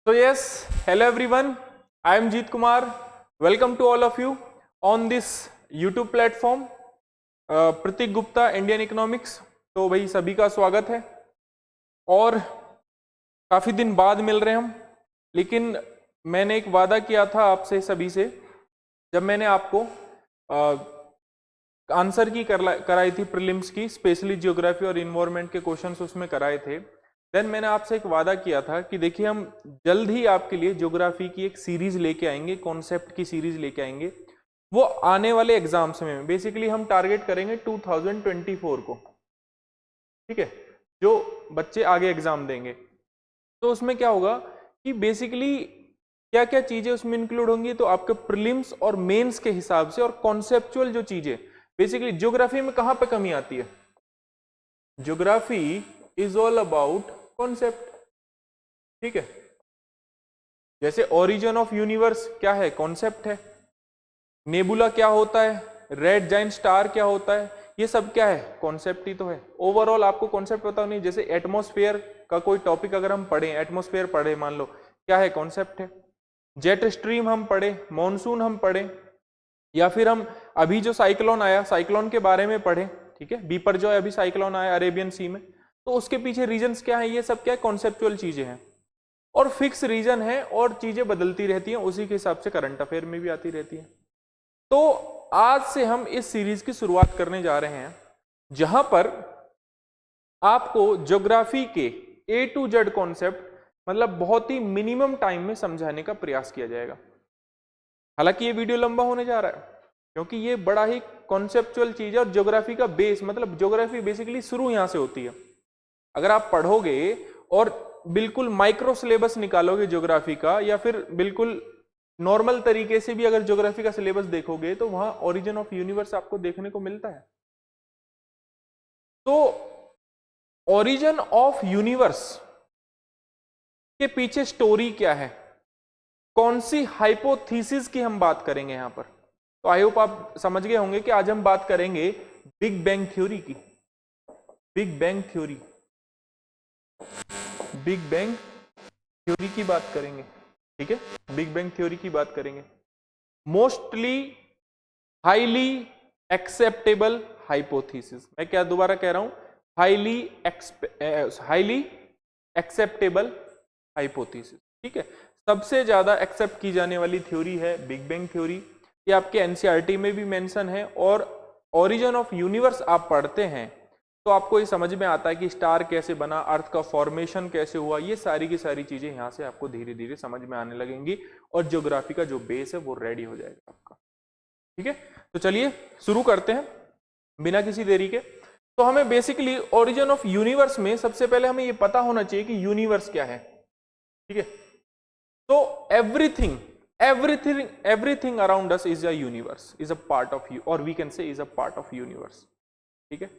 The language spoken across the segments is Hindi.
So yes, hello everyone. I am Jeet Kumar. Welcome to all of you on this YouTube platform. Prateek Gupta Indian economics. तो भाई सभी का स्वागत है और काफी दिन बाद मिल रहे हैं हम, लेकिन मैंने एक वादा किया था आपसे सभी से जब मैंने आपको आंसर की कराई थी प्रीलिम्स की, स्पेशली जियोग्राफी और इन्वायरमेंट के क्वेश्चंस उसमें कराए थे। देन मैंने आपसे एक वादा किया था कि देखिए हम जल्द ही आपके लिए ज्योग्राफी की एक सीरीज लेके आएंगे, कॉन्सेप्ट की सीरीज लेके आएंगे। वो आने वाले एग्जाम्स में बेसिकली हम टारगेट करेंगे 2024 को, ठीक है, जो बच्चे आगे एग्जाम देंगे। तो उसमें क्या होगा कि बेसिकली क्या क्या चीजें उसमें इंक्लूड होंगी, तो आपके प्रीलिम्स और मेंस के हिसाब से और कॉन्सेप्चुअल जो चीजें बेसिकली ज्योग्राफी में कहां पे कमी आती है। Geography is all about concept, ठीक है। जैसे ओरिजिन ऑफ यूनिवर्स क्या है, कॉन्सेप्ट है। नेबुला क्या होता है, रेड जाइंट स्टार क्या होता है, ये सब क्या है, कॉन्सेप्ट ही तो है। ओवरऑल आपको कॉन्सेप्ट पता नहीं, जैसे एटमॉस्फेयर का कोई टॉपिक अगर हम पढ़ें, एटमॉस्फेयर पढ़े मान लो, क्या है, कॉन्सेप्ट है। जेट स्ट्रीम हम पढ़े, मॉनसून हम पढ़े, या फिर हम अभी जो साइक्लोन आया, साइक्लोन के बारे में पढ़े, ठीक है। बिपरजॉय अभी साइक्लोन आया अरेबियन सी में, तो उसके पीछे रीजंस क्या है, ये सब क्या है, कॉन्सेप्चुअल चीजें हैं। और फिक्स रीजन है और चीजें बदलती रहती हैं, उसी के हिसाब से करंट अफेयर में भी आती रहती है। तो आज से हम इस सीरीज की शुरुआत करने जा रहे हैं जहां पर आपको ज्योग्राफी के A to Z कॉन्सेप्ट मतलब बहुत ही मिनिमम टाइम में समझाने का प्रयास किया जाएगा। हालांकि ये वीडियो लंबा होने जा रहा है क्योंकि ये बड़ा ही कॉन्सेप्चुअल चीज है और ज्योग्राफी का बेस मतलब ज्योग्राफी बेसिकली शुरू यहां से होती है। अगर आप पढ़ोगे और बिल्कुल माइक्रो सिलेबस निकालोगे ज्योग्राफी का, या फिर बिल्कुल नॉर्मल तरीके से भी अगर ज्योग्राफी का सिलेबस देखोगे, तो वहां ओरिजिन ऑफ यूनिवर्स आपको देखने को मिलता है। तो ओरिजिन ऑफ यूनिवर्स के पीछे स्टोरी क्या है, कौन सी हाइपोथीसिस की हम बात करेंगे यहां पर। तो आई होप आप समझ गए होंगे कि आज हम बात करेंगे बिग बैंग थ्योरी की। Big bang theory, big bang theory की बात करेंगे, ठीक है। बिग बैंग थ्योरी की बात करेंगे। मोस्टली हाईली एक्सेप्टेबल हाइपोथीसिस, मैं क्या दोबारा कह रहा हूं, हाईली एक्सेप्टेबल हाइपोथीसिस, ठीक है। सबसे ज्यादा एक्सेप्ट की जाने वाली थ्योरी है बिग बैंग थ्योरी। ये आपके एनसीईआरटी में भी मेंशन है, और ओरिजिन ऑफ यूनिवर्स आप पढ़ते हैं तो आपको ये समझ में आता है कि स्टार कैसे बना, अर्थ का फॉर्मेशन कैसे हुआ, ये सारी की सारी चीजें यहां से आपको धीरे धीरे समझ में आने लगेंगी और ज्योग्राफी का जो बेस है वो रेडी हो जाएगा आपका, ठीक है। तो चलिए शुरू करते हैं बिना किसी देरी के। तो हमें बेसिकली ओरिजिन ऑफ यूनिवर्स में सबसे पहले हमें ये पता होना चाहिए कि यूनिवर्स क्या है, ठीक है। तो everything around us is a universe, is a part of you, और we can say is a part of universe, ठीक है।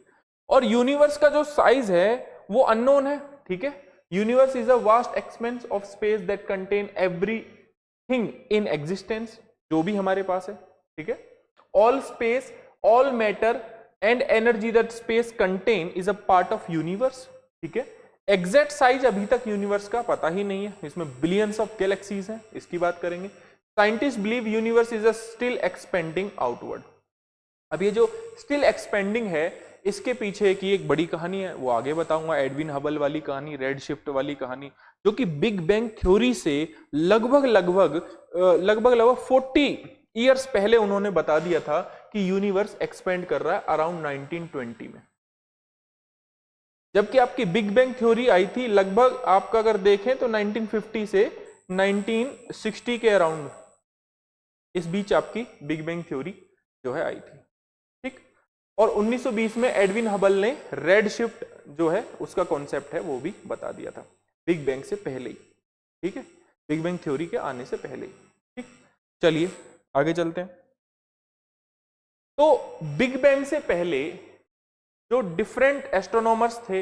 और यूनिवर्स का जो साइज है वो अननोन है, ठीक है। Universe is a vast expense of space that contain everything in existence, जो भी हमारे पास है, ठीक है। All space, all matter and energy that space contain is a part of universe, ठीक है। एग्जैक्ट साइज अभी तक यूनिवर्स का पता ही नहीं है, इसमें बिलियंस ऑफ गैलेक्सीज हैं, इसकी बात करेंगे। Scientist believe universe is a still expanding outward. अब ये जो स्टिल एक्सपेंडिंग है, इसके पीछे की एक बड़ी कहानी है, वो आगे बताऊंगा। एडविन हबल वाली कहानी, रेड शिफ्ट वाली कहानी, जो कि बिग बैंग थ्योरी से लगभग 40 ईयर्स पहले उन्होंने बता दिया था कि यूनिवर्स एक्सपेंड कर रहा है अराउंड 1920 में। जबकि आपकी बिग बैंग थ्योरी आई थी लगभग आपका अगर देखें तो 1950 से 1960 के अराउंड, इस बीच आपकी बिग बैंग थ्योरी जो है आई थी, ठीक। और 1920 में एडविन हबल ने रेड शिफ्ट जो है उसका कॉन्सेप्ट है वो भी बता दिया था, बिग बैंग से पहले ही, ठीक है, बिग बैंग थ्योरी के आने से पहले ही, ठीक। चलिए आगे चलते हैं। तो बिग बैंग से पहले जो डिफरेंट एस्ट्रोनॉमर्स थे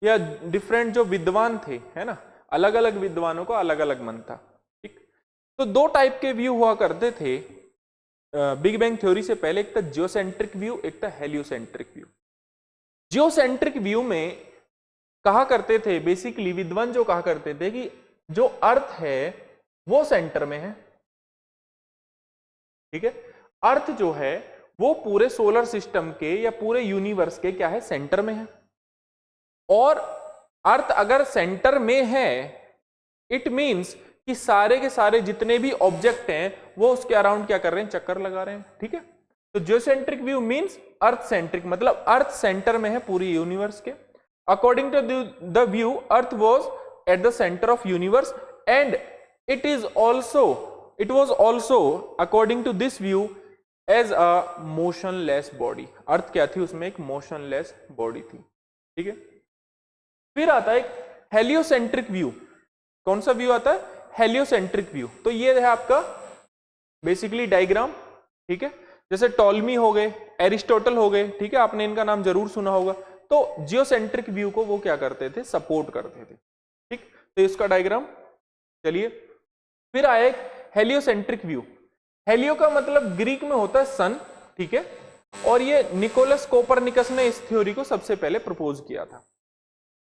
या डिफरेंट जो विद्वान थे, है ना, अलग अलग विद्वानों का अलग अलग मन था, ठीक। तो दो टाइप के व्यू हुआ करते थे बिग बैंग थ्योरी से पहले, एक था जियोसेंट्रिक व्यू, एक था हेलियोसेंट्रिक व्यू। जियोसेंट्रिक व्यू में कहा करते थे बेसिकली विद्वान जो कहा करते थे कि जो अर्थ है वो सेंटर में है, ठीक है। अर्थ जो है वो पूरे सोलर सिस्टम के या पूरे यूनिवर्स के क्या है, सेंटर में है। और अर्थ अगर सेंटर में है, इट मींस कि सारे के सारे जितने भी ऑब्जेक्ट हैं वो उसके अराउंड क्या कर रहे हैं, चक्कर लगा रहे हैं, ठीक है। तो geocentric view means earth centric, मतलब अर्थ सेंटर में है पूरी यूनिवर्स के। According to the view earth was at the centre of universe and it was also according to this view as a motionless body. Earth क्या थी, उसमें एक मोशनलेस बॉडी थी, ठीक है। फिर आता है एक हेलियोसेंट्रिक व्यू। कौन सा व्यू आता है, हेलियोसेंट्रिक व्यू। तो ये है आपका बेसिकली डायग्राम, ठीक है। जैसे टॉलमी हो गए, एरिस्टोटल हो गए, ठीक है, आपने इनका नाम जरूर सुना होगा। तो जियोसेंट्रिक व्यू को वो क्या करते थे, सपोर्ट करते थे, ठीक। तो इसका डायग्राम, चलिए। फिर आया एक हेलियोसेंट्रिक व्यू। हेलियो का मतलब ग्रीक में होता है सन, ठीक है। और ये निकोलस कोपरनिकस ने इस थ्योरी को सबसे पहले प्रपोज किया था।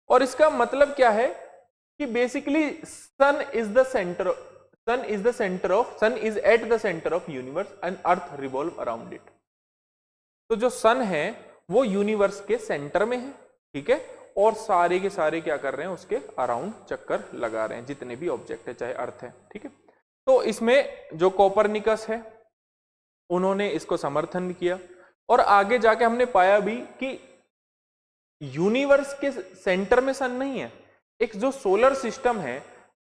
और इसका मतलब क्या है कि basically sun is at the centre of universe and earth revolve around it. तो जो सन है वो यूनिवर्स के सेंटर में है, ठीक है। और सारे के सारे क्या कर रहे हैं, उसके अराउंड चक्कर लगा रहे हैं, जितने भी ऑब्जेक्ट है, चाहे अर्थ है, ठीक है। तो इसमें जो कोपरनिकस है उन्होंने इसको समर्थन किया। और आगे जाके हमने पाया भी कि यूनिवर्स के सेंटर में सन नहीं है। एक जो सोलर सिस्टम है,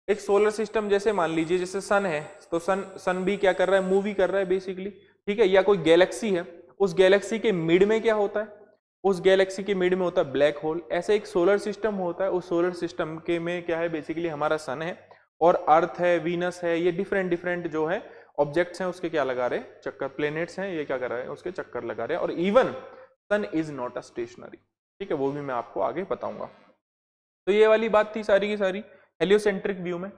एक सोलर सिस्टम जैसे मान लीजिए जैसे सन है, तो सन भी क्या कर रहा है, मूव ही कर रहा है बेसिकली, ठीक है। या कोई गैलेक्सी है, उस गैलेक्सी के मिड में क्या होता है, उस गैलेक्सी के मिड में होता है ब्लैक होल। ऐसे एक सोलर सिस्टम होता है, उस सोलर सिस्टम के में क्या है, बेसिकली हमारा सन है और अर्थ है, वीनस है, ये डिफरेंट डिफरेंट जो है ऑब्जेक्ट्स हैं उसके क्या लगा रहे हैं, चक्कर। प्लेनेट्स हैं, ये क्या कर रहे हैं, उसके चक्कर लगा रहे हैं। और even sun is not a stationary, ठीक है, वो भी मैं आपको आगे बताऊंगा। तो ये वाली बात थी सारी की सारी हेलियोसेंट्रिक व्यू में।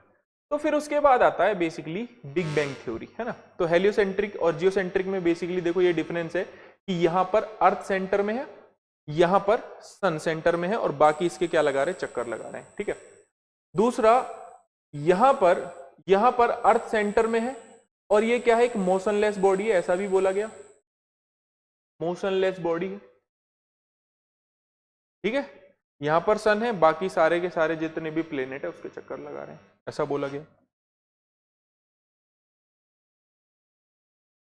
तो फिर उसके बाद आता है बेसिकली बिग बैंग थ्योरी, है ना। तो हेलियोसेंट्रिक और जियोसेंट्रिक में बेसिकली देखो ये डिफरेंस है कि यहां पर अर्थ सेंटर में है, यहां पर सन सेंटर में है, और बाकी इसके क्या लगा रहे हैं, चक्कर लगा रहे हैं, ठीक है। दूसरा, यहां पर अर्थ सेंटर में है और ये क्या है, एक मोशनलेस बॉडी है, ऐसा भी बोला गया, मोशनलेस बॉडी है, ठीक है। यहां पर सन है, बाकी सारे के सारे जितने भी प्लेनेट है उसके चक्कर लगा रहे हैं, ऐसा बोला गया।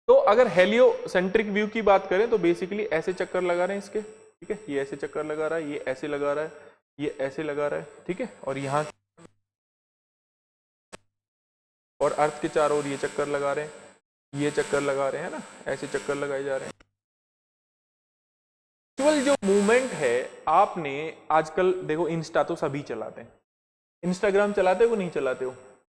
तो अगर हेलियोसेंट्रिक व्यू की बात करें तो बेसिकली ऐसे चक्कर लगा रहे हैं इसके, ठीक है। ये ऐसे चक्कर लगा रहा है, ये ऐसे लगा रहा है, ये ऐसे लगा रहा है, ठीक है। और यहाँ और अर्थ के चारों ओर ये चक्कर लगा रहे हैं, ये चक्कर लगा रहे हैं ना, ऐसे चक्कर लगाए जा रहे हैं। एक्चुअल जो मूवमेंट है, आपने आजकल देखो इंस्टा तो सभी चलाते हैं, इंस्टाग्राम चलाते हो नहीं चलाते हो,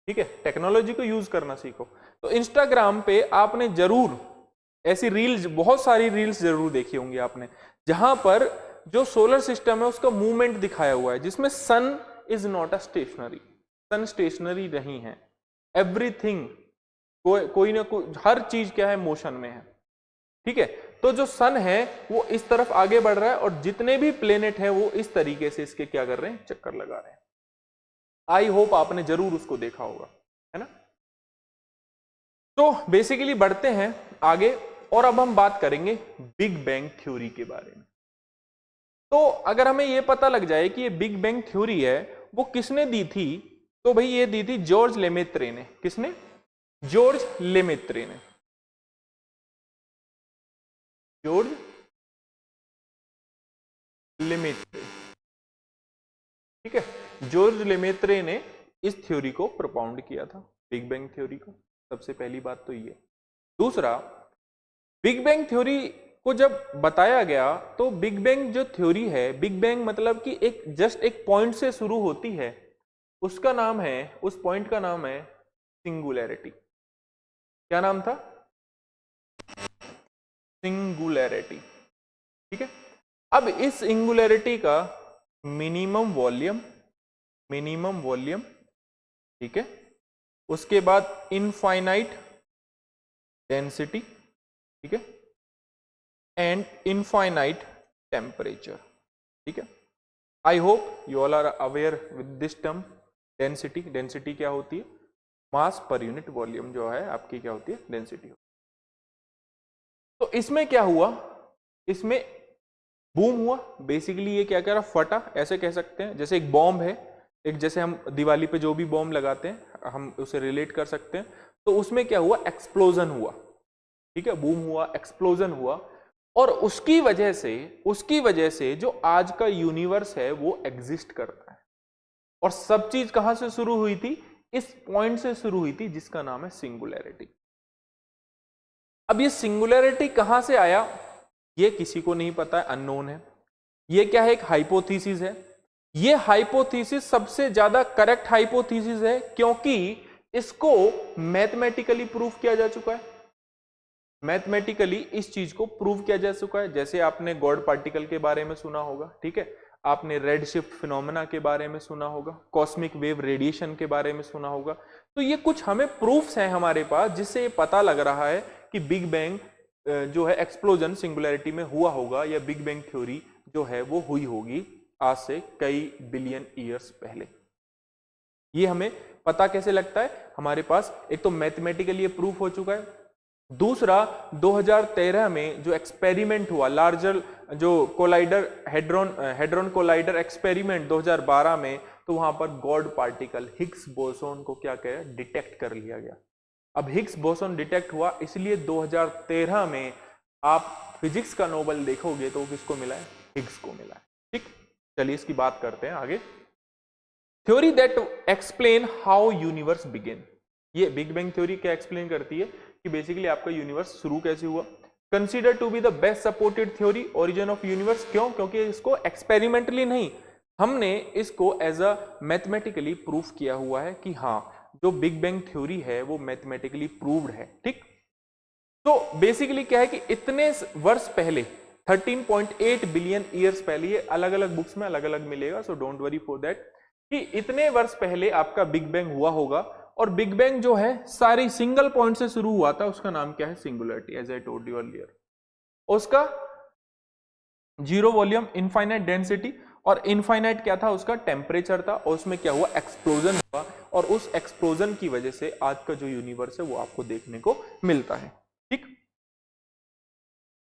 ठीक है। टेक्नोलॉजी को यूज करना सीखो। तो इंस्टाग्राम पे आपने जरूर ऐसी रील्स, बहुत सारी रील्स जरूर देखी होंगी आपने, जहां पर जो सोलर सिस्टम है उसका मूवमेंट दिखाया हुआ है, जिसमें sun is not a stationary, sun stationary नहीं है। एवरीथिंग, कोई ना कोई, हर चीज क्या है, मोशन में है, ठीक है। तो जो सन है वो इस तरफ आगे बढ़ रहा है और जितने भी प्लेनेट हैं वो इस तरीके से इसके क्या कर रहे हैं, चक्कर लगा रहे हैं। आई होप आपने जरूर उसको देखा होगा, है ना। तो बेसिकली बढ़ते हैं आगे और अब हम बात करेंगे बिग बैंग थ्योरी के बारे में। तो अगर हमें यह पता लग जाए कि ये बिग बैंग थ्योरी है वो किसने दी थी, तो भाई ये दी थी जॉर्ज लेमेत्रे ने। किसने, जॉर्ज लेमेत्रे ने, जॉर्ज लेमेत्रे, ठीक है। जॉर्ज लेमेत्रे ने इस थ्योरी को प्रोपाउंड किया था, बिग बैंग थ्योरी को। सबसे पहली बात तो ये। दूसरा, बिग बैंग थ्योरी को जब बताया गया तो बिग बैंग जो थ्योरी है, बिग बैंग मतलब कि एक जस्ट एक पॉइंट से शुरू होती है, उसका नाम है, उस पॉइंट का नाम है सिंगुलैरिटी। क्या नाम था, सिंगुलैरिटी, ठीक है। अब इस सिंगुलैरिटी का मिनिमम वॉल्यूम, ठीक है, उसके बाद इनफाइनाइट डेंसिटी, ठीक है, एंड इनफाइनाइट टेम्परेचर, ठीक है। I hope you all are aware with this term, density, density क्या होती है, मास पर यूनिट वॉल्यूम जो है आपकी क्या होती है, डेंसिटी। तो इसमें क्या हुआ, इसमें बूम हुआ, बेसिकली ये क्या कह रहा, फटा, ऐसे कह सकते हैं, जैसे एक बॉम्ब है, एक जैसे हम दिवाली पे जो भी बॉम्ब लगाते हैं हम उसे रिलेट कर सकते हैं। तो उसमें क्या हुआ, एक्सप्लोजन हुआ, ठीक है, बूम हुआ, एक्सप्लोजन हुआ, और उसकी वजह से जो आज का यूनिवर्स है वो एग्जिस्ट करता है। और सब चीज कहां से शुरू हुई थी, इस पॉइंट से शुरू हुई थी जिसका नाम है सिंगुलैरिटी। अब ये सिंगुलैरिटी कहां से आया ये किसी को नहीं पता है, अननोन है। ये क्या है, एक हाइपोथेसिस है। ये हाइपोथेसिस सबसे ज्यादा करेक्ट हाइपोथेसिस है क्योंकि इसको मैथमेटिकली प्रूफ किया जा चुका है। मैथमेटिकली इस चीज को प्रूव किया जा चुका है। जैसे आपने गॉड पार्टिकल के बारे में सुना होगा, ठीक है, आपने रेड शिफ्ट फिनोमेना के बारे में सुना होगा, कॉस्मिक वेव रेडिएशन के बारे में सुना होगा। तो ये कुछ हमें प्रूफ्स हैं हमारे पास जिससे ये पता लग रहा है कि बिग बैंग जो है एक्सप्लोजन सिंगुलैरिटी में हुआ होगा, या बिग बैंग थ्योरी जो है वो हुई होगी आज से कई बिलियन ईयर्स पहले। ये हमें पता कैसे लगता है, हमारे पास एक तो मैथमेटिकली ये प्रूफ हो चुका है, दूसरा 2013 में जो एक्सपेरिमेंट हुआ लार्जर जो कोलाइडर हेड्रॉन कोलाइडर एक्सपेरिमेंट 2012 में, तो वहां पर गॉड पार्टिकल हिग्स बोसोन को क्या कहा, डिटेक्ट कर लिया गया। अब हिग्स बोसोन डिटेक्ट हुआ, इसलिए 2013 में आप फिजिक्स का नोबेल देखोगे तो किसको मिला है, हिग्स को मिला है। ठीक, चलिए इसकी बात करते हैं आगे। Theory that explain how universe begin, ये बिग बैंग थ्योरी क्या एक्सप्लेन करती है कि बेसिकली आपका यूनिवर्स शुरू कैसे हुआ। Consider to be the best supported theory origin of universe, क्यों, क्योंकि इसको एक्सपेरिमेंटली नहीं, हमने इसको एज अ मैथमेटिकली प्रूफ किया हुआ है कि हाँ जो बिग बैंग थ्योरी है वो मैथमेटिकली प्रूव्ड है। ठीक, तो बेसिकली क्या है कि इतने वर्ष पहले 13.8 बिलियन ईयर्स पहले, ये अलग अलग बुक्स में अलग अलग मिलेगा, so don't worry for that, कि इतने वर्ष पहले आपका बिग बैंग हुआ होगा। और बिग बैंग जो है सारी सिंगल पॉइंट से शुरू हुआ था, उसका नाम क्या है, singularity, as I told you earlier. उसका जीरो वॉल्यूम, इनफाइनाइट डेंसिटी, और इनफाइनाइट क्या था, उसका टेम्परेचर था, और उसमें क्या हुआ, एक्सप्लोजन हुआ, और उस एक्सप्लोजन की वजह से आज का जो यूनिवर्स है वो आपको देखने को मिलता है। ठीक,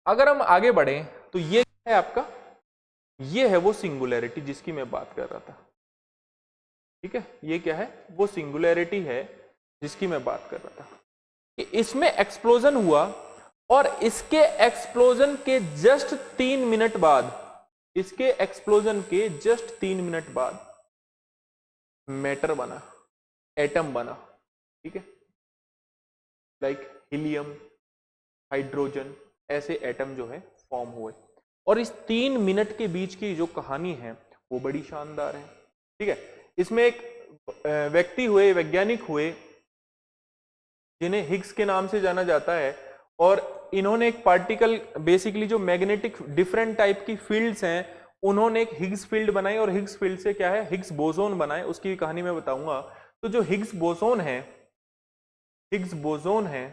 अगर हम आगे बढ़े तो ये है आपका, ये है वो सिंगुलैरिटी जिसकी मैं बात कर रहा था। ठीक है, ये क्या है, वो सिंगुलैरिटी है जिसकी मैं बात कर रहा था कि इसमें एक्सप्लोजन हुआ, और इसके एक्सप्लोजन के जस्ट 3 मिनट बाद, इसके एक्सप्लोजन के जस्ट 3 मिनट बाद मैटर बना, एटम बना। ठीक है, लाइक हीलियम, हाइड्रोजन, ऐसे एटम जो है फॉर्म हुए। और इस 3 मिनट के बीच की जो कहानी है वो बड़ी शानदार है। ठीक है, इसमें एक व्यक्ति हुए, वैज्ञानिक हुए, जिन्हें हिग्स के नाम से जाना जाता है, और इन्होंने एक पार्टिकल, बेसिकली जो मैग्नेटिक डिफरेंट टाइप की फील्ड्स हैं, उन्होंने एक हिग्स फील्ड बनाई, और हिग्स फील्ड से क्या है, हिग्स बोसोन बनाए। उसकी कहानी मैं बताऊंगा। तो जो हिग्स बोसोन है, हिग्स बोसोन है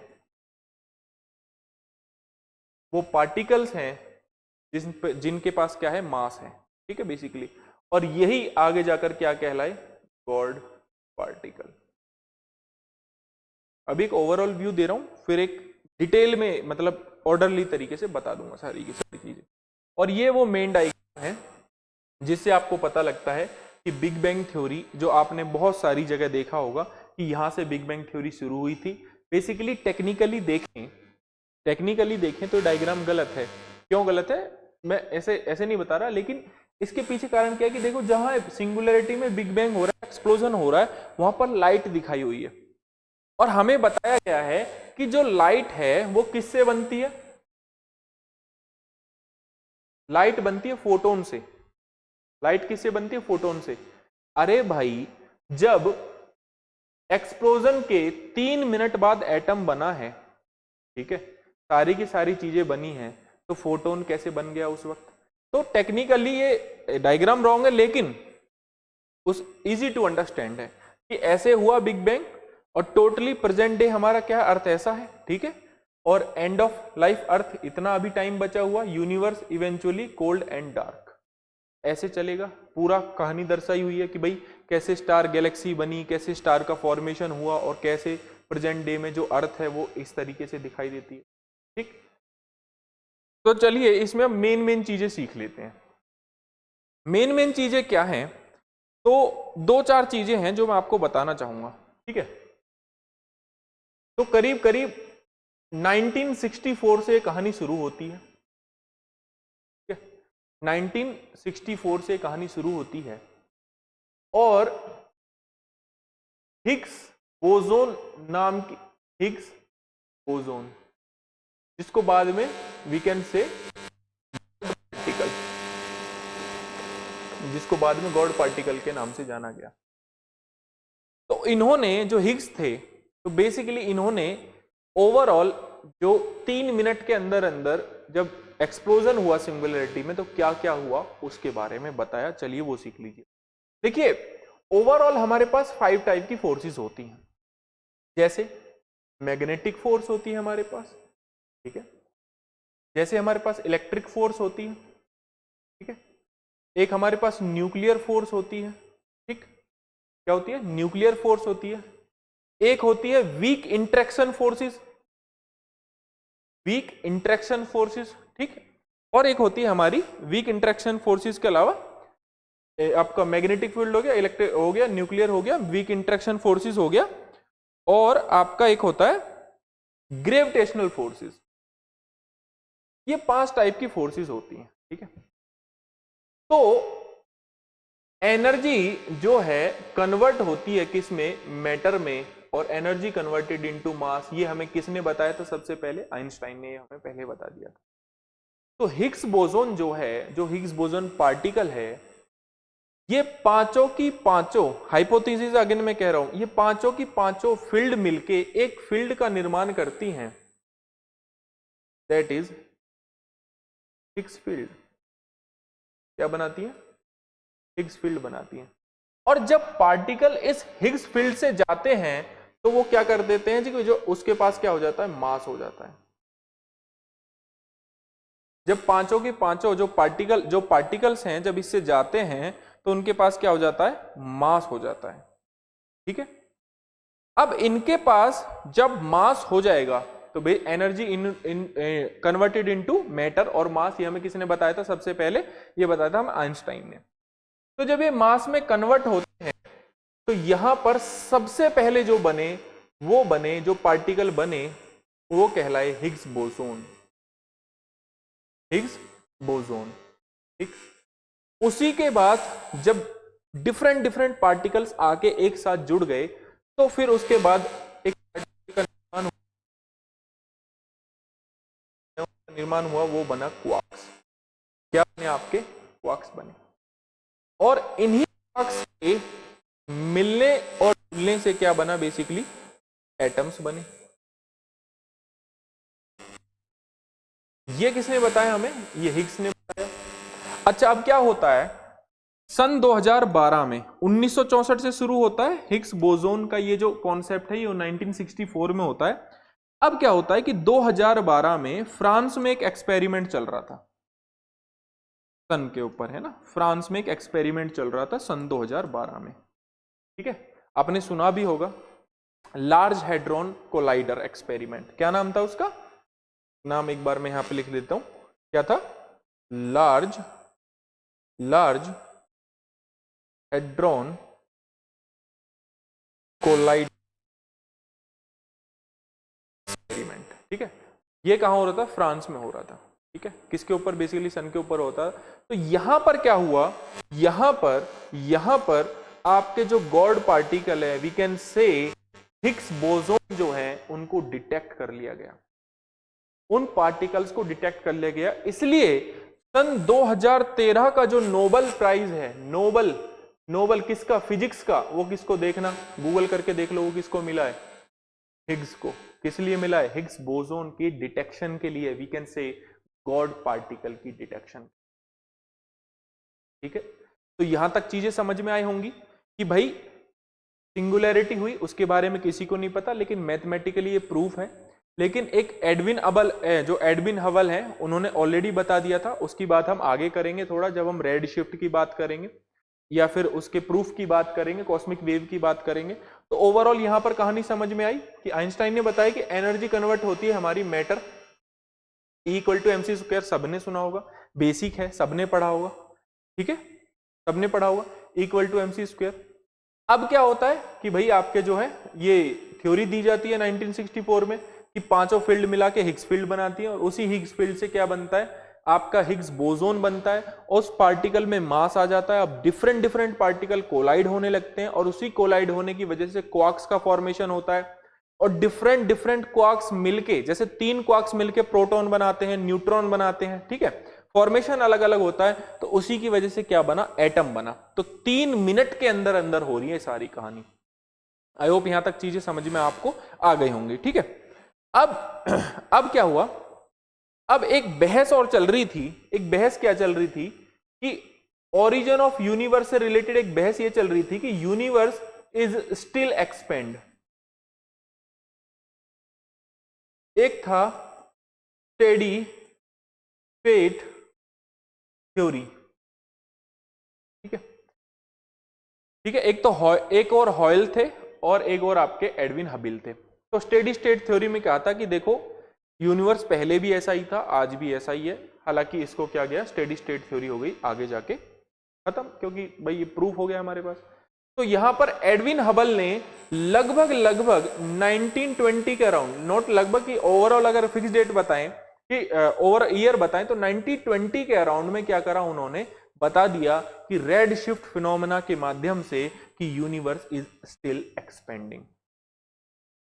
वो पार्टिकल्स हैं जिनके पास क्या है, मास है। ठीक है, बेसिकली, और यही आगे जाकर क्या कहलाए, गॉड पार्टिकल। अभी एक ओवरऑल व्यू दे रहा हूं, फिर एक डिटेल में मतलब ऑर्डरली तरीके से बता दूंगा सारी की सारी चीजें। और ये वो मेन डायग्राम है जिससे आपको पता लगता है कि बिग बैंग थ्योरी, जो आपने बहुत सारी जगह देखा होगा कि यहां से बिग बैंग थ्योरी शुरू हुई थी। बेसिकली टेक्निकली देखें तो डायग्राम गलत है। क्यों गलत है, मैं ऐसे नहीं बता रहा, लेकिन इसके पीछे कारण क्या है कि देखो, जहां सिंगुलैरिटी में बिग बैंग हो रहा है, एक्सप्लोजन हो रहा है, वहां पर लाइट दिखाई हुई है, और हमें बताया गया है कि जो लाइट है वो किससे बनती है, लाइट बनती है फोटोन से। लाइट किससे बनती है, फोटोन से। अरे भाई, जब एक्सप्लोजन के 3 मिनट बाद एटम बना है, ठीक है, सारी की सारी चीजें बनी हैं, तो फोटोन कैसे बन गया उस वक्त। तो टेक्निकली ये डायग्राम रॉन्ग है, लेकिन उस इजी टू अंडरस्टैंड है कि ऐसे हुआ बिग बैंग, और टोटली प्रेजेंट डे हमारा क्या अर्थ ऐसा है। ठीक है, और एंड ऑफ लाइफ अर्थ, इतना अभी टाइम बचा हुआ, universe eventually cold and dark, ऐसे चलेगा। पूरा कहानी दर्शाई हुई है कि भाई कैसे स्टार गैलेक्सी बनी, कैसे स्टार का फॉर्मेशन हुआ और कैसे प्रेजेंट डे में जो अर्थ है वो इस तरीके से दिखाई देती है। ठीक, तो चलिए इसमें हम मेन चीजें सीख लेते हैं। मेन चीजें क्या हैं? तो दो चार चीजें हैं जो मैं आपको बताना चाहूंगा। ठीक है, तो करीब करीब 1964 से ये कहानी शुरू होती है। ठीक है, 1964 से कहानी शुरू होती है और हिग्स बोसोन नाम की, हिग्स बोसोन, जिसको बाद में वी कैन से पार्टिकल, जिसको बाद में गॉड पार्टिकल के नाम से जाना गया। तो इन्होंने जो हिग्स थे, तो बेसिकली इन्होंने ओवरऑल जो 3 मिनट के अंदर अंदर जब एक्सप्लोजन हुआ सिंगुलैरिटी में तो क्या क्या हुआ उसके बारे में बताया। चलिए वो सीख लीजिए। देखिए ओवरऑल हमारे पास 5 टाइप की फोर्सेस होती हैं, जैसे मैग्नेटिक फोर्स होती है हमारे पास, ठीक है, जैसे हमारे पास इलेक्ट्रिक फोर्स होती है, ठीक है, एक हमारे पास न्यूक्लियर फोर्स होती है। ठीक, क्या होती है? न्यूक्लियर फोर्स होती है। एक होती है weak interaction forces, weak interaction forces, ठीक, और एक होती है हमारी वीक इंटरेक्शन फोर्सेस के अलावा आपका मैग्नेटिक फील्ड हो गया, इलेक्ट्रिक हो गया, न्यूक्लियर हो गया, वीक इंटरेक्शन फोर्सेस हो गया, और आपका एक होता है ग्रेविटेशनल फोर्सेस। ये 5 टाइप की फोर्सेस होती हैं। ठीक है, तो एनर्जी जो है कन्वर्ट होती है किस में? मैटर में, और एनर्जी कन्वर्टेड इनटू मास, ये हमें किसने बताया था? सबसे पहले आइंस्टाइन ने हमें पहले बता दिया था। तो हिग्स बोसोन जो है, जो हिग्स बोसोन पार्टिकल है, ये पांचों की पांचों, हाइपोथेसिस अगेन मैं कह रहा हूं, ये पांचों की पांचों फील्ड मिलके एक फील्ड का निर्माण करती हैं, दैट इज हिग्स फील्ड। क्या बनाती है? हिग्स फील्ड बनाती हैं। और जब पार्टिकल इस हिग्स फील्ड से जाते हैं तो वो क्या कर देते हैं जी, जो उसके पास क्या हो जाता है? मास हो जाता है। जब पांचों की पांचों जो पार्टिकल्स हैं जब इससे जाते हैं तो उनके पास क्या हो जाता है? मास हो जाता है। ठीक है, अब इनके पास जब मास हो जाएगा तो भाई एनर्जी कन्वर्टेड इनटू मैटर और मास, ये हमें किसने बताया था? सबसे पहले ये बताया था हम आइंस्टाइन ने। तो जब ये मास में कन्वर्ट होते हैं तो यहां पर सबसे पहले जो बने जो पार्टिकल बने वो कहलाए हिग्स बोसोन, हिग्स बोसोन। ठीक, उसी के बाद जब डिफरेंट पार्टिकल्स आके एक साथ जुड़ गए तो फिर उसके बाद एक पार्टिकल का निर्माण हुआ, वो बना क्वार्क्स। क्या बने? आपके क्वार्क्स बने। और इन्हीं क्वार्क्स के मिलने और जुड़ने से क्या बना? बेसिकली एटम्स बने। ये किसने बताया हमें? ये हिग्स ने बताया। अच्छा, अब क्या होता है? सन 2012 में, 1964 से शुरू होता है हिग्स बोसोन का ये जो कॉन्सेप्ट है, ये 1964 में होता है। अब क्या होता है कि 2012 में फ्रांस में एक एक्सपेरिमेंट चल रहा था, सन के ऊपर, है ना, फ्रांस में एक एक्सपेरिमेंट चल रहा था सन 2012 में। ठीक है, आपने सुना भी होगा, लार्ज हैड्रॉन कोलाइडर एक्सपेरिमेंट। क्या नाम था उसका? नाम एक बार मैं यहां पे लिख देता हूं, क्या था? Large hadron collider experiment. ठीक है, ये कहां हो रहा था? फ्रांस में हो रहा था। ठीक है, किसके ऊपर? बेसिकली सन के ऊपर होता। तो यहां पर क्या हुआ? यहां पर आपके जो गॉड पार्टिकल है, we can say Higgs boson जो है उनको डिटेक्ट कर लिया गया, उन पार्टिकल्स को डिटेक्ट कर लिया गया। इसलिए सन 2013 का जो नोबेल प्राइज है, नोबेल किसका? फिजिक्स का। वो किसको? देखना, गूगल करके देख लो, वो किसको मिला है? हिग्स को। किस लिए मिला है? हिग्स बोसोन की डिटेक्शन के लिए, we can say god particle की डिटेक्शन। ठीक है, तो यहां तक चीजें समझ में आई होंगी कि भाई सिंगुलैरिटी हुई उसके बारे में किसी को नहीं पता, लेकिन मैथमेटिकली ये प्रूफ है। लेकिन एक जो एडविन हबल है, उन्होंने ऑलरेडी बता दिया था। उसकी बात हम आगे करेंगे थोड़ा, जब हम रेड शिफ्ट की बात करेंगे। या फिर उसके प्रूफ की बात करेंगे, कॉस्मिक वेव की बात करेंगे। तो ओवरऑल यहां पर कहानी समझ में आई कि आइंस्टाइन ने बताया कि एनर्जी कन्वर्ट होती है हमारी matter, equal to MC square, सबने सुना होगा, बेसिक है, सबने पढ़ा होगा, ठीक है, सबने पढ़ा होगा, इक्वल टू एमसी स्क्वायर। अब क्या होता है कि भाई आपके जो है ये थ्योरी दी जाती है 1964 में कि पांचों फील्ड मिला के हिग्स फील्ड बनाती है, और उसी हिग्स फील्ड से क्या बनता है, आपका हिग्स बोसोन बनता है, और उस पार्टिकल में मास आ जाता है। अब डिफरेंट डिफरेंट पार्टिकल कोलाइड होने लगते हैं, और उसी कोलाइड होने की वजह से क्वार्क्स का फॉर्मेशन होता है, और डिफरेंट डिफरेंट क्वार्क्स मिलके, जैसे 3 क्वार्क्स मिलके प्रोटॉन बनाते हैं, न्यूट्रॉन बनाते हैं, ठीक है, फॉर्मेशन अलग अलग होता है, तो उसी की वजह से क्या बना, एटम बना। तो 3 मिनट के अंदर अंदर हो रही है सारी कहानी। आई होप यहां तक चीजें समझ में आपको आ गई होंगी, ठीक है। अब क्या हुआ, अब एक बहस और चल रही थी। एक बहस क्या चल रही थी कि ओरिजिन ऑफ यूनिवर्स से रिलेटेड एक बहस ये चल रही थी कि यूनिवर्स इज स्टिल एक्सपेंड। एक था स्टेडी स्टेट थ्योरी, ठीक है, ठीक है, एक और हॉयल थे, और एक और आपके एडविन हबिल थे। तो स्टेडी स्टेट थ्योरी में क्या था कि देखो यूनिवर्स पहले भी ऐसा ही था, आज भी ऐसा ही है, हालांकि इसको क्या गया, स्टेडी स्टेट थ्योरी हो गई आगे जाके खत्म, क्योंकि भाई ये प्रूफ हो गया हमारे पास। तो यहां पर एडविन हबल ने लगभग लगभग 1920 के अराउंड, नोट लगभग की ओवरऑल अगर फिक्स डेट बताएं कि ओवर ईयर बताएं, तो 1920 के अराउंड में क्या करा उन्होंने, बता दिया कि रेड शिफ्ट फिनोमेना के माध्यम से कि यूनिवर्स इज स्टिल एक्सपेंडिंग,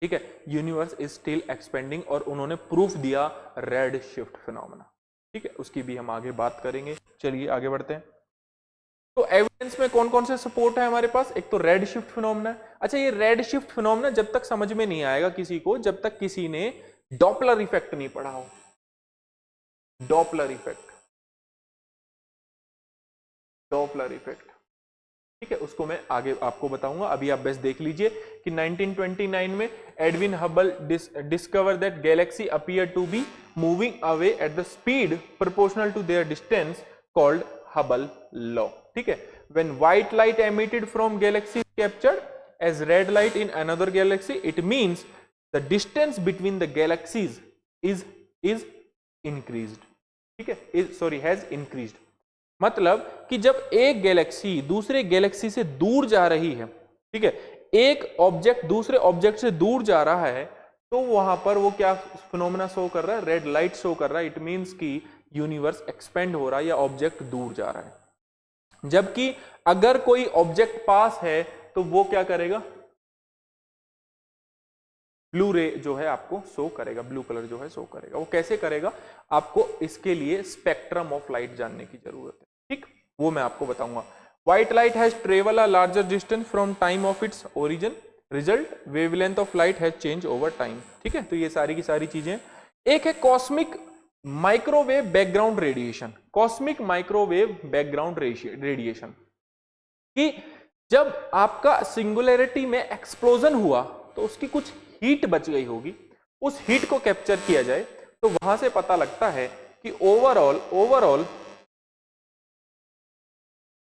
ठीक है, यूनिवर्स इज स्टिल एक्सपेंडिंग, और उन्होंने प्रूफ दिया रेड शिफ्ट फिनोमेना, ठीक है, उसकी भी हम आगे बात करेंगे। चलिए आगे बढ़ते हैं। तो एविडेंस में कौन कौन से सपोर्ट है हमारे पास, एक तो रेड शिफ्ट फिनोमेना। अच्छा, ये रेड शिफ्ट फिनोमेना जब तक समझ में नहीं आएगा किसी को, जब तक किसी ने डॉपलर इफेक्ट नहीं पढ़ा हो। डॉपलर इफेक्ट, डॉपलर इफेक्ट, ठीक है, उसको मैं आगे आपको बताऊंगा, अभी आप बस देख लीजिए कि 1929 में Edwin Hubble discover that galaxy appear to be moving away at the speed proportional to their distance called Hubble law, ठीक है। When white light emitted from galaxy captured as red light in another galaxy, it means the distance between the galaxies is increased, ठीक है, सॉरी हैज इंक्रीज्ड। मतलब कि जब एक गैलेक्सी दूसरे गैलेक्सी से दूर जा रही है, ठीक है, एक ऑब्जेक्ट दूसरे ऑब्जेक्ट से दूर जा रहा है, तो वहां पर वो क्या फिनोमेना शो कर रहा है, रेड लाइट शो कर रहा है। इट मींस कि यूनिवर्स एक्सपेंड हो रहा है या ऑब्जेक्ट दूर जा रहा है। जबकि अगर कोई ऑब्जेक्ट पास है तो वो क्या करेगा, ब्लू रे जो है आपको शो करेगा, ब्लू कलर जो है शो करेगा। वो कैसे करेगा, आपको इसके लिए स्पेक्ट्रम ऑफ लाइट जानने की जरूरत है, ठीक, वो मैं आपको बताऊंगा। White light has travel a larger distance from time of its origin, result wavelength of light has change over time, ठीक है। तो ये सारी की सारी चीजें। एक है cosmic microwave background radiation, cosmic microwave background radiation, कि जब आपका सिंगुलैरिटी में एक्सप्लोजन हुआ तो उसकी कुछ हीट बच गई होगी, उस हीट को कैप्चर किया जाए, तो वहां से पता लगता है कि overall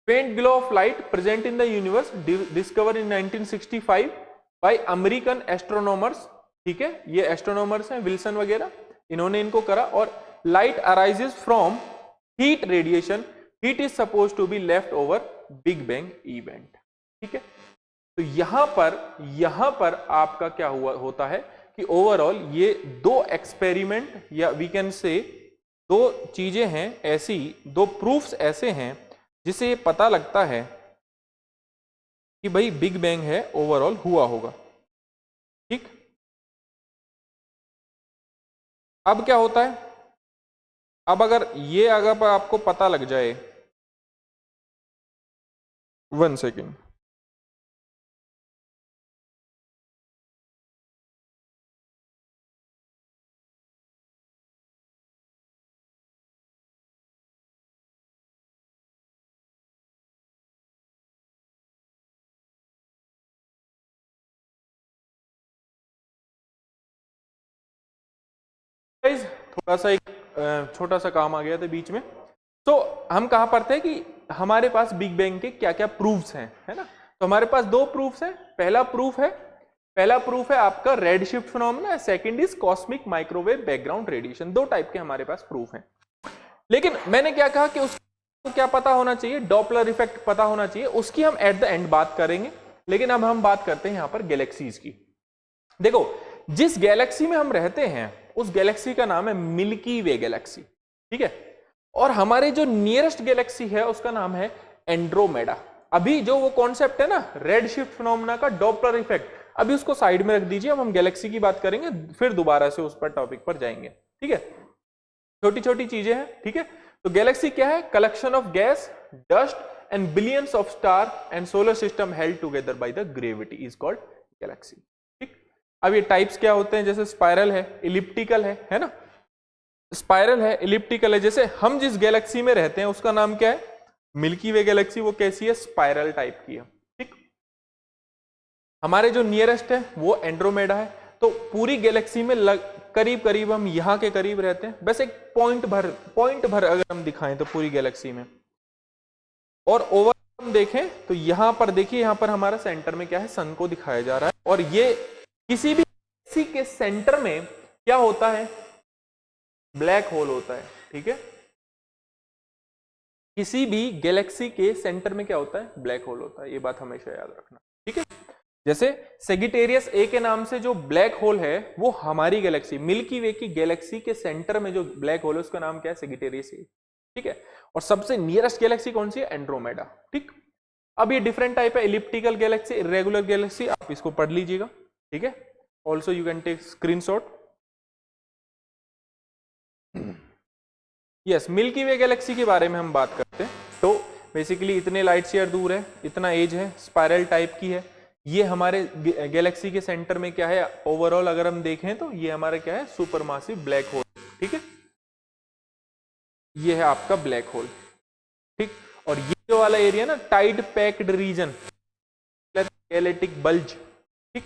faint glow of light present in the universe discovered in 1965 by American astronomers, ठीक है, ये एस्ट्रोनॉमर्स हैं विल्सन वगैरह, इन्होंने इनको करा। और light arises from heat radiation, heat is suppose to be left over big bang event, ठीक है। तो यहां पर आपका क्या होता है कि ओवरऑल ये दो एक्सपेरिमेंट या वी कैन से दो चीजें हैं ऐसी, दो प्रूफ्स ऐसे हैं जिससे ये पता लगता है कि भाई बिग बैंग है, ओवरऑल हुआ होगा, ठीक। अब क्या होता है, अब अगर आपको पता लग जाए, 1 सेकेंड, थोड़ा सा एक छोटा सा काम आ गया था बीच में। तो हम कहां पर थे कि हमारे पास बिग बैंग के क्या क्या प्रूफ्स हैं, है ना। तो हमारे पास दो प्रूफ्स हैं। पहला प्रूफ है आपका red shift phenomena, second is cosmic microwave background radiation. दो टाइप के हमारे पास प्रूफ हैं। लेकिन मैंने क्या कहा कि उसको क्या पता होना चाहिए, डॉपलर इफेक्ट पता होना चाहिए, उसकी हम एट द एंड बात करेंगे। लेकिन अब हम बात करते हैं यहां पर गैलेक्सीज की। देखो, जिस गैलेक्सी में हम रहते हैं उस गैलेक्सी का नाम है मिल्की वे गैलेक्सी, ठीक है। और हमारे जो नियरेस्ट गैलेक्सी है उसका नाम है एंड्रोमेडा। अभी जो वो कॉन्सेप्ट है ना रेड शिफ्ट फिनोमेना का, डॉपलर इफेक्ट, अभी उसको साइड में रख दीजिए। अब हम गैलेक्सी की बात करेंगे, फिर दोबारा से उस पर टॉपिक पर जाएंगे, ठीक है। छोटी छोटी चीजें हैं, ठीक है। तो गैलेक्सी क्या है, collection of gas, dust and billions of star and solar system held together by the gravity is called Galaxy, ठीक। अब ये टाइप्स क्या होते हैं, जैसे स्पाइरल है, इलिप्टिकल है ना। स्पाइरल है, इलिप्टिकल है। जैसे हम जिस गैलेक्सी में रहते हैं उसका नाम क्या है, मिल्की वे गैलेक्सी। वो कैसी है, स्पाइरल टाइप की है, ठीक। हमारे जो नियरेस्ट है वो एंड्रोमेडा है। तो पूरी गैलेक्सी में करीब करीब हम यहां के करीब रहते हैं, बस एक पॉइंट भर अगर हम दिखाएं तो पूरी गैलेक्सी में। और ओवर हम देखें तो यहां पर देखिए, यहां पर हमारा सेंटर में क्या है, सन को दिखाया जा रहा है। और ये किसी भी गैलेक्सी के सेंटर में क्या होता है, ब्लैक होल होता है, ठीक है। किसी भी गैलेक्सी के सेंटर में क्या होता है, ब्लैक होल होता है। ये बात हमेशा याद रखना, ठीक है। जैसे सेगिटेरियस ए के नाम से जो ब्लैक होल है वो हमारी गैलेक्सी मिल्की वे की गैलेक्सी के सेंटर में जो ब्लैक होल है उसका नाम क्या है, सेगिटेरियस ए, ठीक है। और सबसे नियरेस्ट गैलेक्सी कौन सी है, एंड्रोमेडा, ठीक। अब ये डिफरेंट टाइप है, इलिप्टिकल गैलेक्सी, इरेगुलर गैलेक्सी, आप इसको पढ़ लीजिएगा, ठीक है। Also you can take screenshot. Yes, Milky Way galaxy के बारे में हम बात करते हैं। तो बेसिकली इतने लाइट ईयर दूर है, इतना एज है, स्पाइरल टाइप की है। ये हमारे गैलेक्सी के सेंटर में क्या है, ओवरऑल अगर हम देखें तो ये हमारा क्या है, सुपरमासिव ब्लैक होल, ठीक है। ये है आपका ब्लैक होल, ठीक। और ये जो वाला एरिया ना, tight packed region, galactic bulge, ठीक,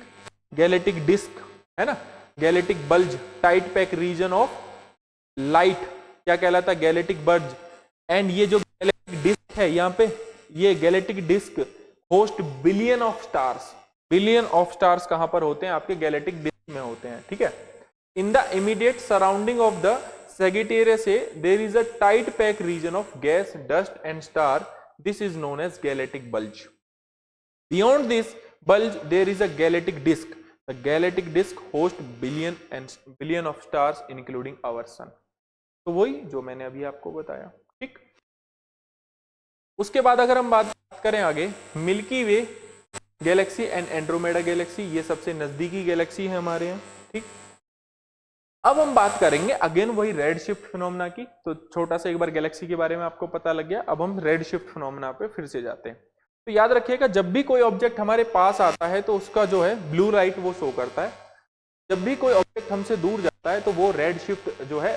गैलेक्टिक डिस्क, है ना, galactic bulge, tight pack region of light, क्या कहलाता है, गैलेक्टिक बल्ज। एंड ये जो गैलेक्टिक डिस्क है यहाँ पे, ये galactic disc host billion of stars. Billion of stars कहां पर होते हैं, आपके गैलेक्टिक डिस्क में होते हैं, ठीक है। In the immediate surrounding of the Sagittarius A there is a tight pack region of gas, dust and star. This is known as galactic bulge. Beyond this bulge there is a galactic disk. The galactic disk hosts billion of stars including our sun. तो वही जो मैंने अभी आपको बताया, ठीक। उसके बाद अगर हम बात करें आगे, milky Way Galaxy and Andromeda Galaxy, ये सबसे नजदीकी गैलेक्सी है हमारे यहाँ, ठीक। अब हम बात करेंगे अगेन वही रेड शिफ्ट फिनोमेना की। तो छोटा सा एक बार गैलेक्सी के बारे में आपको पता लग गया, अब हम रेड शिफ्ट फिनोमेना पे फिर से जाते हैं। तो याद रखिएगा, जब भी कोई ऑब्जेक्ट हमारे पास आता है तो उसका जो है ब्लू लाइट वो शो करता है। जब भी कोई ऑब्जेक्ट हमसे दूर जाता है तो वो रेड शिफ्ट जो है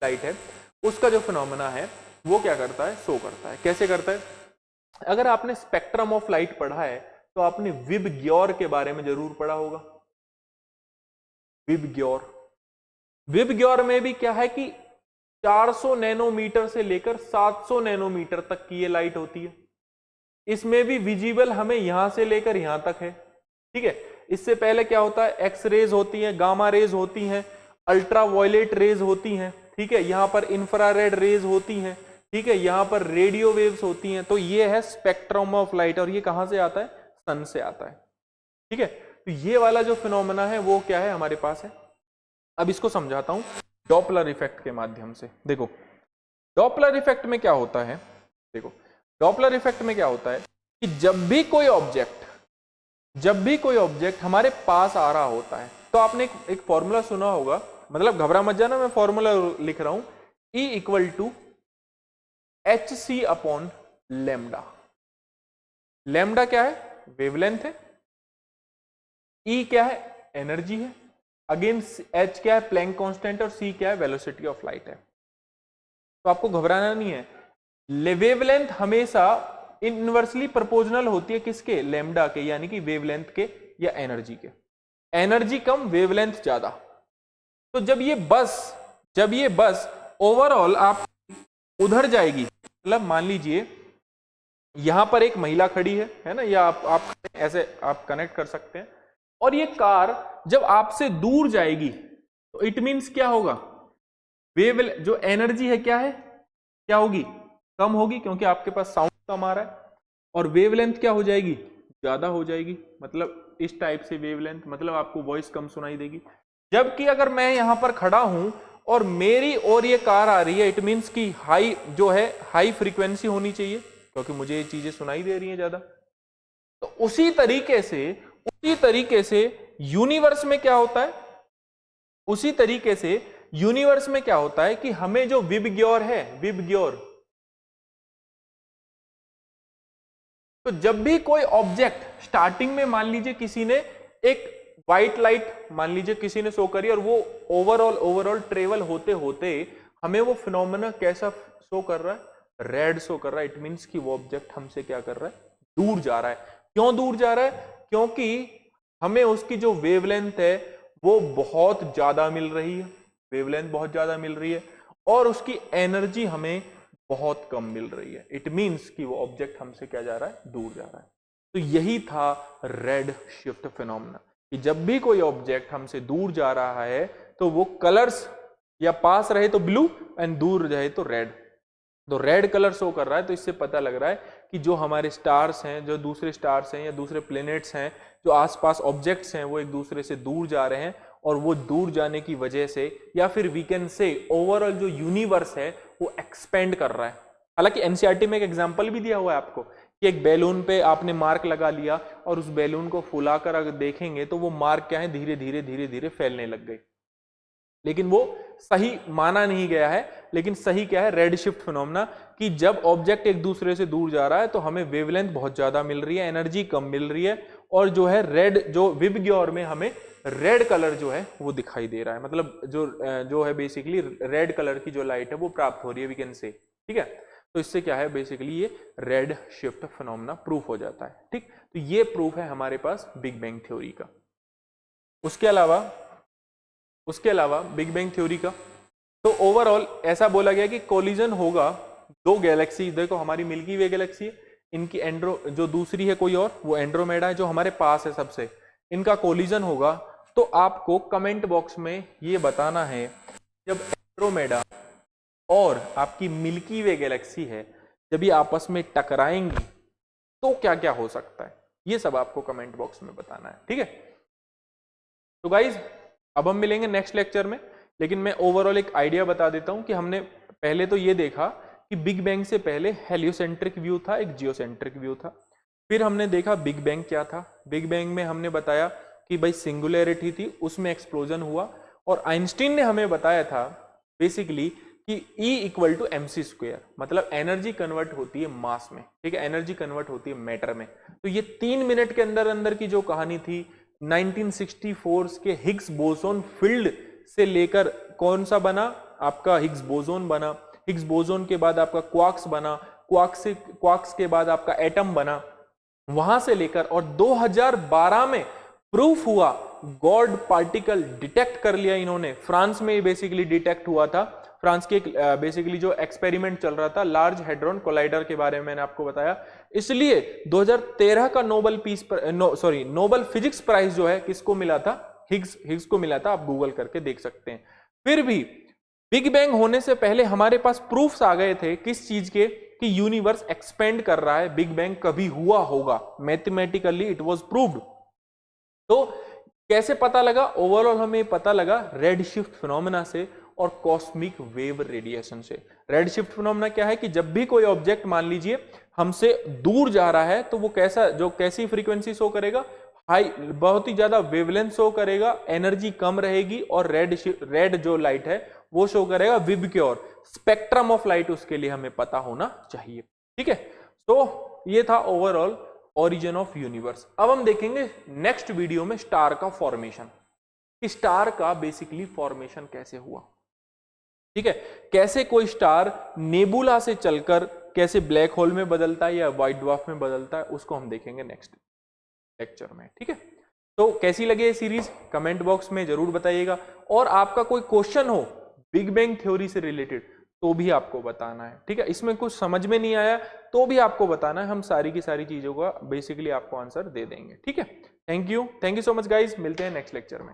लाइट है, उसका जो फिनोमेना है वो क्या करता है, शो करता है। कैसे करता है, अगर आपने स्पेक्ट्रम ऑफ लाइट पढ़ा है तो आपने विबग्योर के बारे में जरूर पढ़ा होगा। विबग्योर में भी क्या है कि 400 नैनोमीटर से लेकर 700 नैनोमीटर तक की ये लाइट होती है। इसमें भी विजिबल हमें यहां से लेकर यहां तक है, ठीक है। इससे पहले क्या होता है, एक्स रेज होती हैं, गामा रेज होती हैं, अल्ट्रा वायलेट रेज होती हैं, ठीक है। यहां पर इंफ्रारेड रेज होती हैं, ठीक है। यहां पर रेडियो वेव्स होती हैं। तो ये है स्पेक्ट्रम ऑफ लाइट, और ये कहां से आता है, सन से आता है, ठीक है। तो ये वाला जो फिनोमेना है वो क्या है, हमारे पास है। अब इसको समझाता हूं डॉपलर इफेक्ट के माध्यम से। देखो डॉपलर इफेक्ट में क्या होता है, देखो डॉपलर इफेक्ट में क्या होता है कि जब भी कोई ऑब्जेक्ट हमारे पास आ रहा होता है, तो आपने एक फॉर्मूला सुना होगा, मतलब घबरा मत जाना, मैं फॉर्मूला लिख रहा हूं, E equal to HC upon lambda. Lambda क्या है, वेवलेंथ है, E क्या है, एनर्जी है, अगेन H क्या है, प्लैंक कांस्टेंट, और C क्या है, वेलोसिटी ऑफ लाइट है। तो आपको घबराना नहीं है, वेवलेंथ हमेशा इनवर्सली प्रोपोर्शनल होती है किसके, लैम्डा के, यानी कि वेवलेंथ के या एनर्जी के। एनर्जी कम, वेवलेंथ ज्यादा। तो जब ये बस ओवरऑल आप उधर जाएगी, मतलब मान लीजिए यहां पर एक महिला खड़ी है ना, या आप ऐसे आप कनेक्ट कर सकते हैं, और ये कार जब आपसे दूर जाएगी तो इट मींस क्या होगा, वेव जो एनर्जी है क्या है, क्या होगी, कम होगी, क्योंकि आपके पास साउंड कम आ रहा है, और वेवलेंथ क्या हो जाएगी, ज्यादा हो जाएगी, मतलब इस टाइप से वेवलेंथ, मतलब आपको वॉइस कम सुनाई देगी। जबकि अगर मैं यहां पर खड़ा हूं और मेरी और ये कार आ रही है, इट मींस की हाई जो है हाई फ्रीक्वेंसी होनी चाहिए, क्योंकि मुझे ये चीजें सुनाई दे रही हैं ज्यादा। तो उसी तरीके से यूनिवर्स में क्या होता है, उसी तरीके से यूनिवर्स में क्या होता है कि हमें जो विबग्योर है, विबग्योर, तो जब भी कोई ऑब्जेक्ट स्टार्टिंग में मान लीजिए किसी ने एक व्हाइट लाइट मान लीजिए किसी ने शो करी, और वो ओवरऑल ट्रेवल होते होते हमें वो फिनोमेना कैसा शो कर रहा है, रेड शो कर रहा है। इट मींस कि वो ऑब्जेक्ट हमसे क्या कर रहा है, दूर जा रहा है। क्यों दूर जा रहा है, क्योंकि हमें उसकी जो वेवलेंथ है वो बहुत ज्यादा मिल रही है, वेवलेंथ बहुत ज्यादा मिल रही है, और उसकी एनर्जी हमें बहुत कम मिल रही है। इट मींस कि वो ऑब्जेक्ट हमसे क्या जा रहा है, दूर जा रहा है। तो यही था रेड शिफ्ट फिनोमेना, कि जब भी कोई ऑब्जेक्ट हमसे दूर जा रहा है तो वो कलर्स या पास रहे तो ब्लू एंड दूर रहे तो रेड, तो रेड कलर शो कर रहा है। तो इससे पता लग रहा है कि जो हमारे स्टार्स हैं, जो दूसरे स्टार्स हैं या दूसरे प्लेनेट्स हैं, जो आसपास ऑब्जेक्ट्स हैं, वो एक दूसरे से दूर जा रहे हैं, और वो दूर जाने की वजह से, या फिर वी कैन से ओवरऑल जो यूनिवर्स है वो एक्सपेंड कर रहा है। हालांकि एनसीईआरटी में एक एग्जांपल भी दिया हुआ है आपको कि एक बैलून पे आपने मार्क लगा लिया और उस बैलून को फुलाकर अगर देखेंगे तो वो मार्क क्या है, धीरे धीरे धीरे धीरे फैलने लग गए। लेकिन वो सही माना नहीं गया है, लेकिन सही क्या है, रेड शिफ्ट फिनोमेना, कि जब ऑब्जेक्ट एक दूसरे से दूर जा रहा है तो हमें वेवलेंथ बहुत ज्यादा मिल रही है, एनर्जी कम मिल रही है, और जो है रेड, जो विबग्योर में हमें रेड कलर जो है वो दिखाई दे रहा है, मतलब जो है बेसिकली रेड कलर की जो लाइट है वो प्राप्त हो रही है, वी कैन से। ठीक है, तो इससे क्या है, बेसिकली ये रेड शिफ्ट फिनोमेना प्रूफ हो जाता है। ठीक, तो ये प्रूफ है हमारे पास बिग बैंग थ्योरी का। उसके अलावा बिग बैंग थ्योरी का तो ओवरऑल ऐसा बोला गया कि कोलिजन होगा दो गैलेक्सी, देखो हमारी मिल्की वे गैलेक्सी है, इनकी जो दूसरी है कोई और, वो एंड्रोमेडा है जो हमारे पास है सबसे, इनका कोलिजन होगा। तो आपको कमेंट बॉक्स में ये बताना है, जब एंड्रोमेडा और आपकी मिल्की वे गैलेक्सी है, जब ये आपस में टकराएंगी तो क्या क्या हो सकता है, ये सब आपको कमेंट बॉक्स में बताना है। ठीक है, तो गाइज अब हम मिलेंगे नेक्स्ट लेक्चर में, लेकिन मैं ओवरऑल एक आइडिया बता देता हूं कि हमने पहले तो ये देखा कि बिग बैंग से पहले हेलियोसेंट्रिक व्यू था, एक जियोसेंट्रिक व्यू था। फिर हमने देखा बिग बैंग क्या था। बिग बैंग में हमने बताया कि भाई सिंगुलैरिटी थी, उसमें एक्सप्लोजन हुआ, और आइंस्टीन ने हमें बताया था बेसिकली कि E इक्वल टू mc², मतलब एनर्जी कन्वर्ट होती है मास में। ठीक है, एनर्जी कन्वर्ट होती है मैटर में। तो ये 3 मिनट के अंदर अंदर की जो कहानी थी 1964 के हिग्स बोसोन फील्ड से लेकर कौन सा बना, आपका हिग्स बोसोन बना, हिग्स बोसोन के बाद आपका क्वार्क्स बना, क्वार्क्स के बाद आपका एटम बना, वहां से लेकर, और 2012 में प्रूफ हुआ, गॉड पार्टिकल डिटेक्ट कर लिया इन्होंने, फ्रांस में बेसिकली डिटेक्ट हुआ था। फ्रांस के बेसिकली जो एक्सपेरिमेंट चल रहा था लार्ज हेड्रॉन कोलाइडर के बारे में मैंने आपको बताया, इसलिए 2013 का नोबल फिजिक्स प्राइज जो है किसको मिला था, हिग्स को मिला था। आप गूगल करके देख सकते हैं। फिर भी बिग बैंग होने से पहले हमारे पास प्रूफ्स आ गए थे किस चीज के, कि यूनिवर्स एक्सपेंड कर रहा है, बिग बैंग कभी हुआ होगा, मैथमेटिकली इट वाज प्रूव्ड। तो कैसे पता लगा, ओवरऑल हमें पता लगा रेड शिफ्ट फिनोमेना से और कॉस्मिक वेव रेडिएशन से। रेड शिफ्ट फिनोमेना क्या है कि जब भी कोई ऑब्जेक्ट मान लीजिए हमसे दूर जा रहा है तो वो कैसी फ्रीक्वेंसी शो करेगा, हाई, बहुत ही ज्यादा वेवलेंथ शो करेगा, एनर्जी कम रहेगी, और रेड जो लाइट है वो शो करेगा विबग्योर। स्पेक्ट्रम ऑफ लाइट उसके लिए हमें पता होना चाहिए। ठीक है, तो ये था ओवरऑल ओरिजिन ऑफ यूनिवर्स। अब हम देखेंगे नेक्स्ट वीडियो में स्टार का फॉर्मेशन, स्टार का बेसिकली फॉर्मेशन कैसे हुआ। ठीक है, कैसे कोई स्टार नेबुला से चलकर कैसे ब्लैक होल में बदलता है या व्हाइट ड्वार्फ में बदलता है, उसको हम देखेंगे नेक्स्ट लेक्चर में। ठीक है, तो कैसी लगे ये सीरीज कमेंट बॉक्स में जरूर बताइएगा, और आपका कोई क्वेश्चन हो बिग बैंग थ्योरी से रिलेटेड तो भी आपको बताना है, ठीक है। इसमें कुछ समझ में नहीं आया तो भी आपको बताना है, हम सारी की सारी चीजों का बेसिकली आपको आंसर दे देंगे, ठीक है। Thank you so much guys, मिलते हैं नेक्स्ट लेक्चर में।